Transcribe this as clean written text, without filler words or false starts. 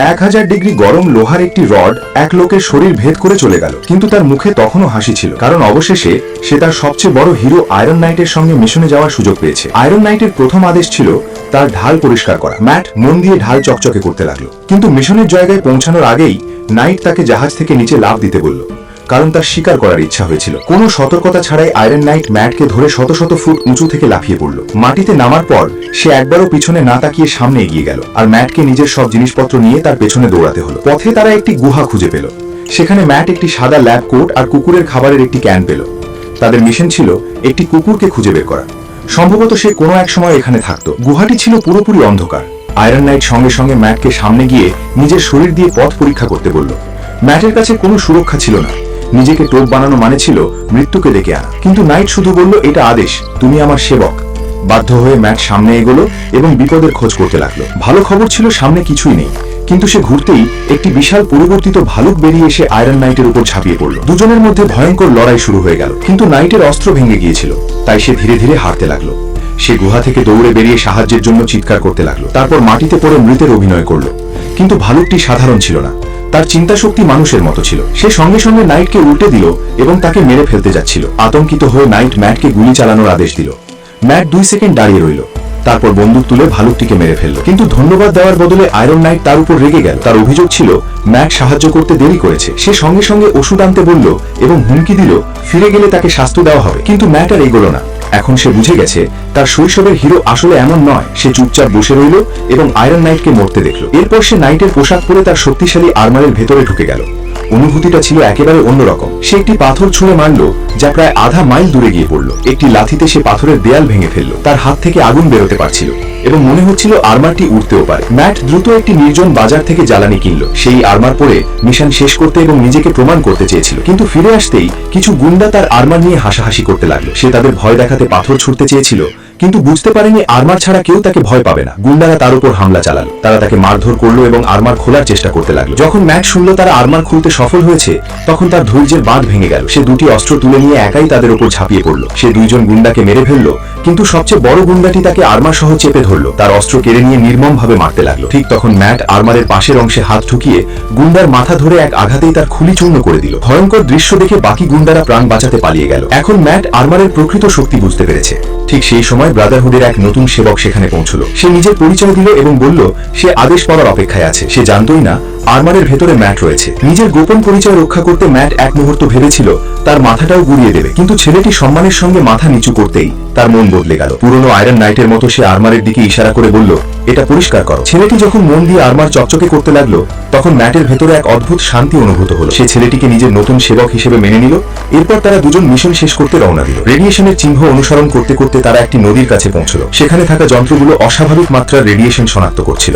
1000 degree গরম লোহার একটি রড এক লোকের শরীর ভেদ করে চলে গেল, কিন্তু তার মুখে তখনও হাসি ছিল, কারণ অবশেষে সে তার সবচেয়ে বড় হিরো আয়রন নাইটের সঙ্গে মিশনে যাওয়ার সুযোগ পেয়েছে। আয়রন নাইটের প্রথম আদেশ ছিল তার ঢাল পরিষ্কার করা। ম্যাট মন দিয়ে ঢাল চকচকে করতে লাগলো, কিন্তু মিশনের জায়গায় পৌঁছানোর আগেই নাইট তাকে জাহাজ থেকে নিচে লাফ দিতে বলল, কারণ তার শিকার করার ইচ্ছা হয়েছিল। কোনো সতর্কতা ছাড়াই আয়রন নাইট ম্যাটকে ধরে শত শত ফুট উঁচু থেকে লাফিয়ে পড়ল। মাটিতে নামার পর সে একবারও পিছনে না তাকিয়ে সামনে এগিয়ে গেল, আর ম্যাটকে নিজের সব জিনিসপত্র নিয়ে তার পেছনে দৌড়াতে হলো। পথে তারা একটি গুহা খুঁজে পেল। সেখানে ম্যাট একটি সাদা ল্যাব কোট আর কুকুরের খাবারের একটি ক্যান পেল। তাদের মিশন ছিল একটি কুকুরকে খুঁজে বের করা। সম্ভবত সে কোনো এক সময় এখানে থাকতো। গুহাটি ছিল পুরোপুরি অন্ধকার। আয়রন নাইট সঙ্গে সঙ্গে ম্যাটকে সামনে গিয়ে নিজের শরীর দিয়ে পথ পরীক্ষা করতে বলল। ম্যাটের কাছে কোনো সুরক্ষা ছিল না। নিজেকে টোপ বানানো মানে ছিল মৃত্যুকে ডেকে আনা। কিন্তু নাইট শুধু বলল, এটা আদেশ, তুমি আমার সেবক। বাধ্য হয়ে ম্যাট সামনে এগোলো এবং বিপদের খোঁজ করতে লাগলো। ভালো খবর ছিল সামনে কিছুই নেই, কিন্তু সে ঘুরতেই একটি বিশাল পরিবর্তিত ভালুক বেরিয়ে এসে আয়রন নাইটের উপর ঝাঁপিয়ে পড়ল। দুজনের মধ্যে ভয়ঙ্কর লড়াই শুরু হয়ে গেল, কিন্তু নাইটের অস্ত্র ভেঙে গিয়েছিল, তাই সে ধীরে ধীরে হারতে লাগলো। সে গুহা থেকে দৌড়ে বেরিয়ে সাহায্যের জন্য চিৎকার করতে লাগলো। তারপর মাটিতে পড়ে মৃতের অভিনয় করলো। কিন্তু ভালুকটি সাধারণ ছিল না, তার চিন্তা শক্তি মানুষের মতো ছিল। সে সঙ্গে সঙ্গে নাইটকে উল্টে দিল এবং তাকে মেরে ফেলতে যাচ্ছিল। আতঙ্কিত হয়ে নাইট ম্যাটকে গুলি চালানোর আদেশ দিল। ম্যাট 2 সেকেন্ড দাঁড়িয়ে রইল, তারপর বন্দুক তুলে ভালুকটিকে মেরে ফেলল। কিন্তু ধন্যবাদ দেওয়ার বদলে আয়রন নাইট তার উপর রেগে গেল। তার অভিযোগ ছিল ম্যাট সাহায্য করতে দেরি করেছে। সে সঙ্গে সঙ্গে ওষুধ আনতে বলল এবং হুমকি দিল ফিরে গেলে তাকে শাস্তি দেওয়া হবে। কিন্তু ম্যাট আর এগোলো না। এখন সে বুঝে গেছে তার শৈশবের হিরো আসলে এমন নয়। সে চুপচাপ বসে রইল এবং আয়রন নাইটকে মরতে দেখল। এরপর সে নাইটের পোশাক পরে তার শক্তিশালী আর্মারের ভেতরে ঢুকে গেল। অনুভূতিটা ছিল একেবারে অন্যরকম। সে একটি পাথর ছুঁড়ে মারল যা প্রায় আধা মাইল দূরে গিয়ে পড়ল। একটি লাথিতে সে পাথরের দেয়াল ভেঙে ফেলল। তার হাত থেকে আগুন বেরোতে পারছিল এবং মনে হচ্ছিল আর্মারটি উঠতেও পারে। ম্যাট দ্রুত একটি নির্জন বাজার থেকে জ্বালানি কিনল। সেই আর্মার পরে মিশন শেষ করতে এবং নিজেকে প্রমাণ করতে চেয়েছিল। কিন্তু ফিরে আসতেই কিছু গুন্ডা তার আর্মার নিয়ে হাসাহাসি করতে লাগলো। সে তাদের ভয় দেখাতে পাথর ছুঁড়তে চেয়েছিল, কিন্তু বুঝতে পারেনি আর্মার ছাড়া কেউ তাকে ভয় পাবে না। গুন্ডারা তার উপর হামলা চালালো। তারা তাকে মারধর করলো এবং আর্মার খোলার চেষ্টা করতে লাগলো। যখন ম্যাট শুনল তারা আর্মার খুলতে সফল হয়েছে, তখন তার ধৈর্যের বাঁধ ভেঙে গেল। সে দুটি অস্ত্র তুলে নিয়ে একাই তাদের উপর ঝাঁপিয়ে পড়ল। সে 2 জন গুন্ডাকে মেরে ফেললো, কিন্তু সবচেয়ে বড় গুন্ডাটি তাকে আর্মার সহ চেপে ধরলো। তার অস্ত্র কেড়ে নিয়ে নির্মম ভাবে মারতে লাগলো। ঠিক তখন ম্যাট আর্মারের পাশের অংশে হাত ঢুকিয়ে গুন্ডার মাথা ধরে এক আঘাতেই তার খুলি চূর্ণ করে দিল। ভয়ঙ্কর দৃশ্য দেখে বাকি গুন্ডারা প্রাণ বাঁচাতে পালিয়ে গেল। এখন ম্যাট আর্মারের প্রকৃত শক্তি বুঝতে পেরেছে। ঠিক সেই সময় ব্রাদারহুডের এক নতুন সেবক সেখানে পৌঁছলো। সে নিজের পরিচয় দিল এবং বলল সে আদেশ পাওয়ার অপেক্ষায় আছে। সে জানতই না আর্মারের ভেতরে ম্যাট রয়েছে। নিজের গোপন পরিচয় রক্ষা করতে ম্যাট এক মুহূর্ত ভেবেছিল তার মাথাটাও গুড়িয়ে দেবে, কিন্তু ছেলেটি সম্মানের সঙ্গে মাথা নিচু করতেই তার মন বদলে গেল। পুরনো আয়রন নাইটের মতো সে আর্মারের দিকে ইশারা করে বলল, এটা পরিষ্কার করো। ছেলেটি যখন মন দিয়ে আর্মার চকচকে করতে লাগলো, তখন ম্যাটের ভেতরে এক অদ্ভুত শান্তি অনুভূত হলো। সে ছেলেটিকে নিজের নতুন সেবক হিসেবে মেনে নিল। এরপর তারা দুজন মিশন শেষ করতে রওনা দিল। রেডিয়েশনের চিহ্ন অনুসরণ করতে করতে তারা একটি নদীর কাছে পৌঁছলো। সেখানে থাকা যন্ত্রগুলো অস্বাভাবিক মাত্রার রেডিয়েশন শনাক্ত করছিল।